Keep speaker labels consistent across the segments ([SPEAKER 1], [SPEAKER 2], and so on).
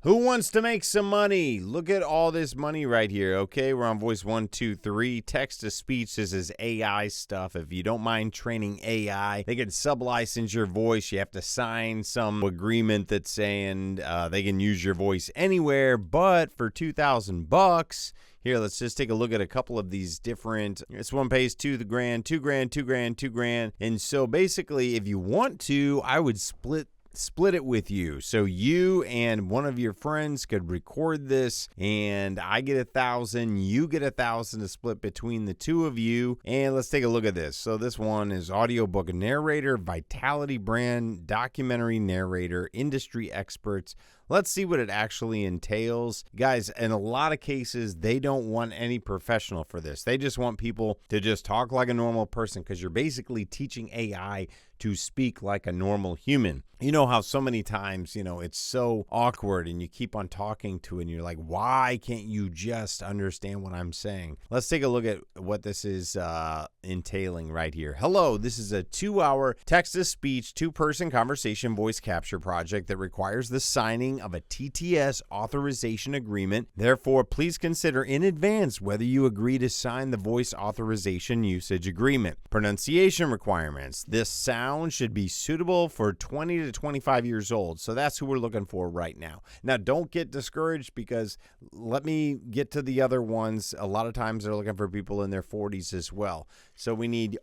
[SPEAKER 1] Who wants to make some money? Look at all this money right here, okay? We're on voice 123. Text to speech. This is AI stuff. If you don't mind training AI, they can sublicense your voice. You have to sign some agreement that's saying they can use your voice anywhere, but for $2,000, here, let's just take a look at a couple of these different. This one pays $2,000, $2,000, $2,000, $2,000. And so basically, if you want to, I would split it with you. So you and one of your friends could record this, and I get 1,000, you get 1,000 to split between the two of you. And let's take a look at this. So this one is audiobook narrator, Vitality brand, documentary narrator, industry experts. Let's see what it actually entails. Guys, in a lot of cases, they don't want any professional for this. They just want people to just talk like a normal person, because you're basically teaching AI to speak like a normal human. You know how so many times, it's so awkward and you keep on talking to it and you're like, why can't you just understand what I'm saying? Let's take a look at what this is entailing right here. Hello, this is a 2-hour text-to-speech, two-person conversation voice capture project that requires the signing of a TTS authorization agreement. Therefore, please consider in advance whether you agree to sign the voice authorization usage agreement. Pronunciation requirements. This sound should be suitable for 20 to 25 years old. So that's who we're looking for right now. Now, don't get discouraged, because let me get to the other ones. A lot of times they're looking for people in their 40s as well. So we need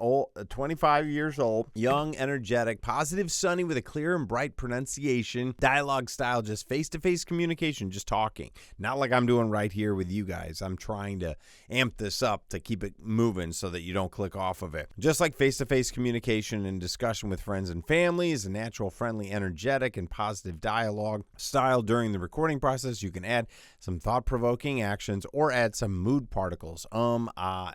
[SPEAKER 1] 25 years old, young, energetic, positive, sunny, with a clear and bright pronunciation, dialogue style, just face-to-face communication, just talking. Not like I'm doing right here with you guys. I'm trying to amp this up to keep it moving so that you don't click off of it. Just like face-to-face communication and discussion with friends and family is a natural, friendly, energetic, and positive dialogue style. During the recording process, you can add some thought-provoking actions or add some mood particles,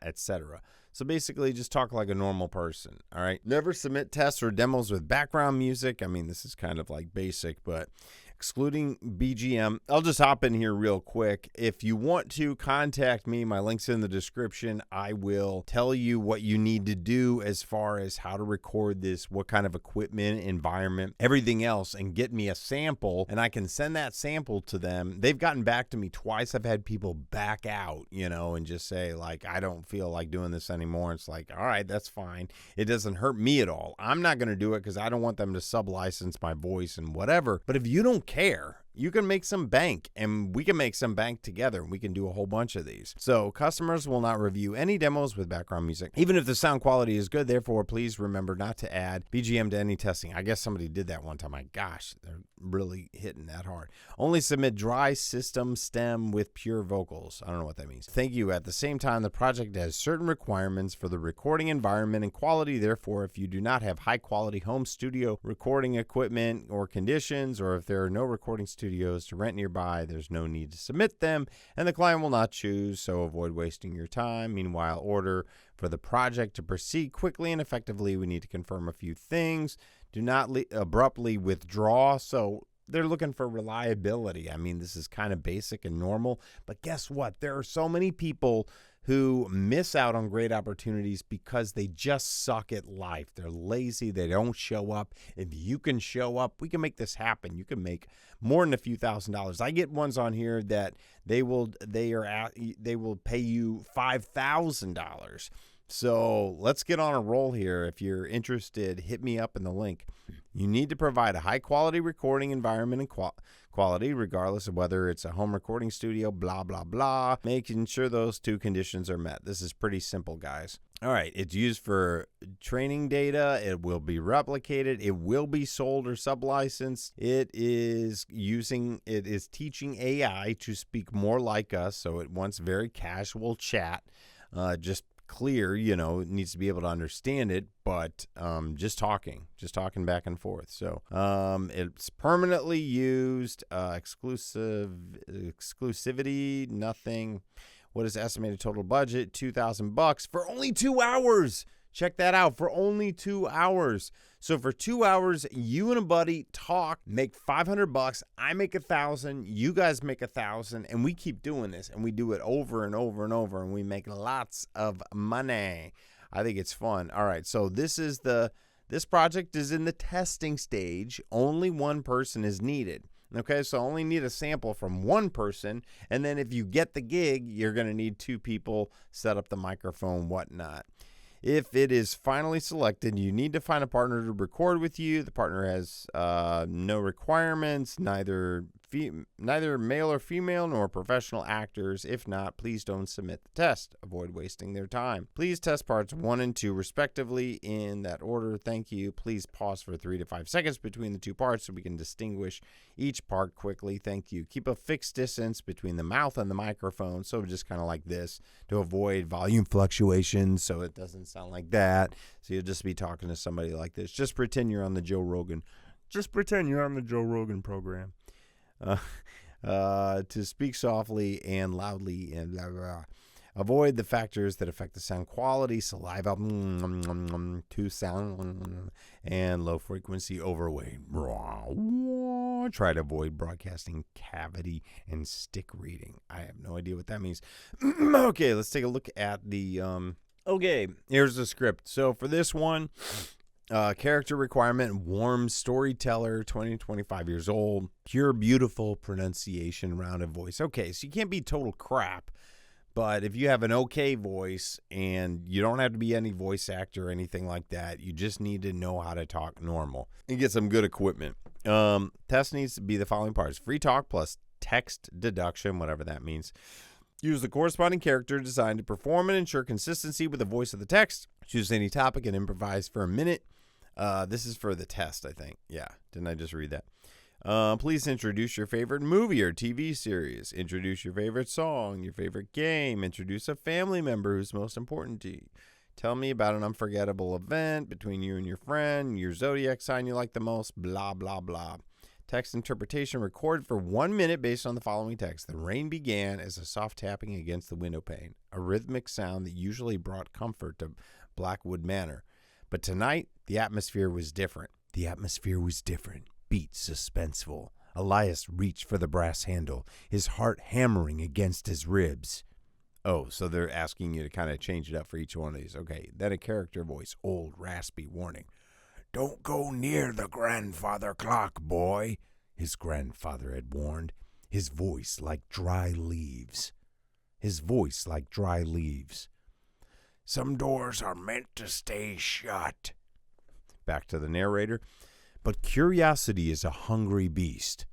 [SPEAKER 1] etc. So basically, just talk like a normal person, all right? Never submit tests or demos with background music. I mean, this is kind of like basic, but excluding BGM. I'll just hop in here real quick. If you want to contact me, my link's in the description. I will tell you what you need to do as far as how to record this, what kind of equipment, environment, everything else, and get me a sample, and I can send that sample to them. They've gotten back to me twice. I've had people back out, and just say, like, I don't feel like doing this anymore. It's like, all right, that's fine. It doesn't hurt me at all. I'm not going to do it because I don't want them to sublicense my voice and whatever. But if you don't care, you can make some bank, and we can make some bank together, and we can do a whole bunch of these. So customers will not review any demos with background music, even if the sound quality is good. Therefore, please remember not to add BGM to any testing. I guess somebody did that one time. My gosh, they're really hitting that hard. Only submit dry system stem with pure vocals. I don't know what that means. Thank you. At the same time, the project has certain requirements for the recording environment and quality. Therefore, if you do not have high quality home studio recording equipment or conditions, or if there are no recording studios to rent nearby, there's no need to submit them, and the client will not choose, so avoid wasting your time. Meanwhile, order for the project to proceed quickly and effectively, we need to confirm a few things. Do not abruptly withdraw. So they're looking for reliability. I mean, this is kind of basic and normal, but guess what? There are so many people who miss out on great opportunities because they just suck at life. They're lazy. They don't show up. If you can show up, we can make this happen. You can make more than a few $1,000s. I get ones on here that they will pay you $5,000. So let's get on a roll here. If you're interested, hit me up in the link. You need to provide a high-quality recording environment and quality, regardless of whether it's a home recording studio, blah, blah, blah, making sure those two conditions are met. This is pretty simple, guys. All right, it's used for training data. It will be replicated. It will be sold or sublicensed. It is teaching AI to speak more like us, so it wants very casual chat, just clear, it needs to be able to understand it, but just talking back and forth. So it's permanently used, exclusivity, nothing. What is estimated total budget? $2,000 for only 2 hours. Check that out, for only 2 hours. So for 2 hours, you and a buddy talk, make $500. I make $1,000. You guys make $1,000, and we keep doing this, and we do it over and over and over, and we make lots of money. I think it's fun. All right, so this project is in the testing stage. Only one person is needed. Okay, so only need a sample from one person. And then if you get the gig, you're going to need 2 people, set up the microphone, whatnot. If it is finally selected, you need to find a partner to record with you. The partner has no requirements, neither male or female, nor professional actors. If not, please don't submit the test. Avoid wasting their time. Please test parts 1 and 2 respectively in that order. Thank you. Please pause for 3 to 5 seconds between the 2 parts so we can distinguish each part quickly. Thank you. Keep a fixed distance between the mouth and the microphone, so just kind of like this, to avoid volume fluctuations so it doesn't sound like that. So you'll just be talking to somebody like this. Just pretend you're on the Joe Rogan. Just pretend you're on the Joe Rogan program. To speak softly and loudly and blah, blah, blah. Avoid the factors that affect the sound quality, saliva, to sound, and low frequency overweight. Try to avoid broadcasting cavity and stick reading. I have no idea what that means. Okay, let's take a look at the, okay, here's the script. So for this one, character requirement, warm storyteller, 20 to 25 years old, pure, beautiful pronunciation, rounded voice. Okay, so you can't be total crap, but if you have an okay voice, and you don't have to be any voice actor or anything like that, you just need to know how to talk normal and get some good equipment. Test needs to be the following parts: free talk plus text deduction, whatever that means. Use the corresponding character designed to perform and ensure consistency with the voice of the text. Choose any topic and improvise for a minute. This is for the test, I think. Yeah, didn't I just read that? Please introduce your favorite movie or TV series. Introduce your favorite song, your favorite game. Introduce a family member who's most important to you. Tell me about an unforgettable event between you and your friend, your zodiac sign you like the most, blah, blah, blah. Text interpretation recorded for 1 minute based on the following text. The rain began as a soft tapping against the window pane, a rhythmic sound that usually brought comfort to Blackwood Manor. But tonight, the atmosphere was different. The atmosphere was different. Beat suspenseful. Elias reached for the brass handle, his heart hammering against his ribs. Oh, so they're asking you to kind of change it up for each one of these. Okay, then a character voice, old, raspy warning. Don't go near the grandfather clock, boy, his grandfather had warned, his voice like dry leaves. His voice like dry leaves. Some doors are meant to stay shut. Back to the narrator. But curiosity is a hungry beast.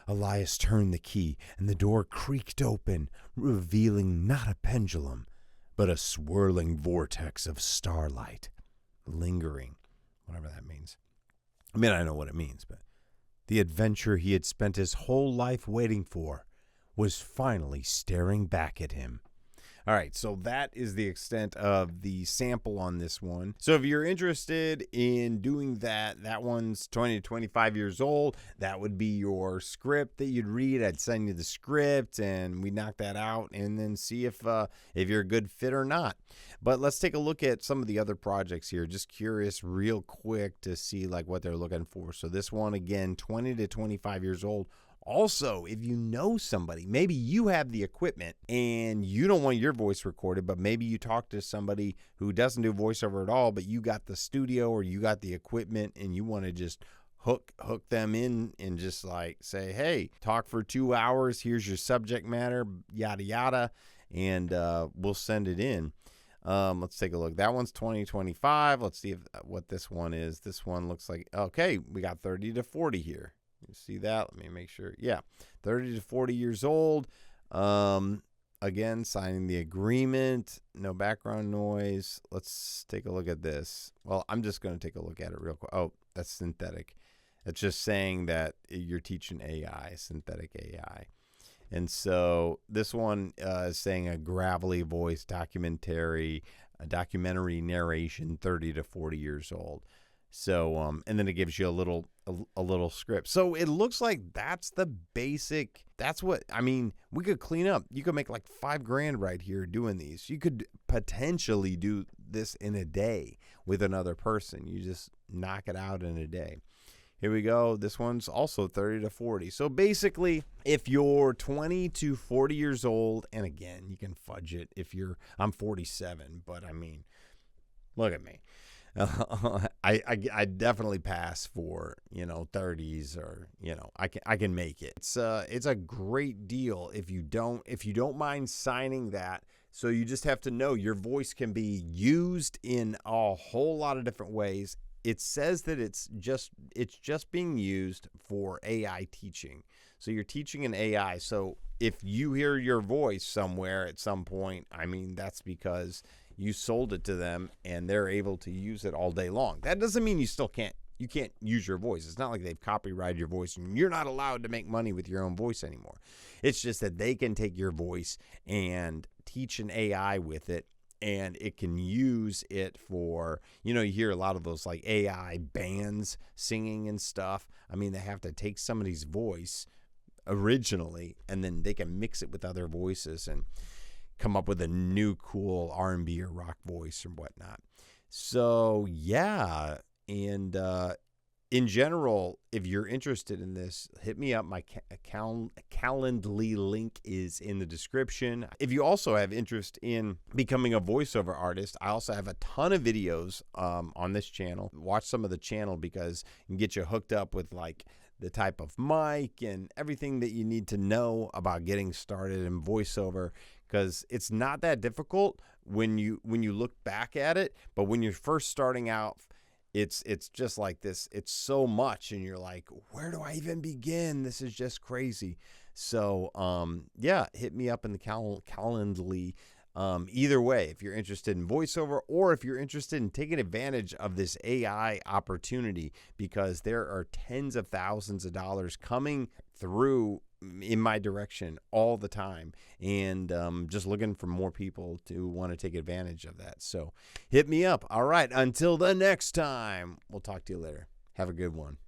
[SPEAKER 1] Elias turned the key, and the door creaked open, revealing not a pendulum, but a swirling vortex of starlight, lingering, whatever that means. I mean, I know what it means, but the adventure he had spent his whole life waiting for was finally staring back at him. All right, so that is the extent of the sample on this one. So if you're interested in doing that, that one's 20 to 25 years old. That would be your script that you'd read. I'd send you the script, and we knock that out and then see if you're a good fit or not. But let's take a look at some of the other projects here. Just curious real quick to see like what they're looking for. So this one, again, 20 to 25 years old. Also, if you know somebody, maybe you have the equipment and you don't want your voice recorded, but maybe you talk to somebody who doesn't do voiceover at all, but you got the studio or you got the equipment and you want to just hook them in and just like say, hey, talk for 2 hours. Here's your subject matter, yada, yada, and we'll send it in. Let's take a look. That one's 2025. Let's see what this one is. This one looks like, okay, we got 30 to 40 here. You see that? Let me make sure. Yeah, 30 to 40 years old. Again, signing the agreement. No background noise. Let's take a look at this. Well, I'm just going to take a look at it real quick. Oh, that's synthetic. It's just saying that you're teaching AI, synthetic AI. And so this one is saying a gravelly voice documentary narration, 30 to 40 years old. So, and then it gives you a little script. So it looks like that's the basic. That's what, I mean, we could clean up. You could make like $5,000 right here doing these. You could potentially do this in a day with another person. You just knock it out in a day. Here we go. This one's also 30 to 40. So basically, if you're 20 to 40 years old, and again, you can fudge it if I'm 47, but I mean, look at me. I definitely pass for 30s, or I can make it. It's a great deal if you don't mind signing that. So you just have to know your voice can be used in a whole lot of different ways. It says that it's just being used for AI teaching. So you're teaching an AI. So if you hear your voice somewhere at some point, I mean, that's because you sold it to them and they're able to use it all day long. That doesn't mean you can't use your voice. It's not like they've copyrighted your voice and you're not allowed to make money with your own voice anymore. It's just that they can take your voice and teach an AI with it, and it can use it for, you hear a lot of those like AI bands singing and stuff. I mean, they have to take somebody's voice originally and then they can mix it with other voices and come up with a new cool R&B or rock voice or whatnot. So yeah, and in general, if you're interested in this, hit me up. My Calendly link is in the description. If you also have interest in becoming a voiceover artist, I also have a ton of videos on this channel. Watch some of the channel because it can get you hooked up with like the type of mic and everything that you need to know about getting started in voiceover, because it's not that difficult when you look back at it, but when you're first starting out, it's just like this. It's so much, and you're like, where do I even begin? This is just crazy. So yeah, hit me up in the Calendly. Either way, if you're interested in voiceover or if you're interested in taking advantage of this AI opportunity, because there are tens of thousands of dollars coming through in my direction all the time, and just looking for more people to want to take advantage of that. So hit me up. All right, until the next time, we'll talk to you later. Have a good one.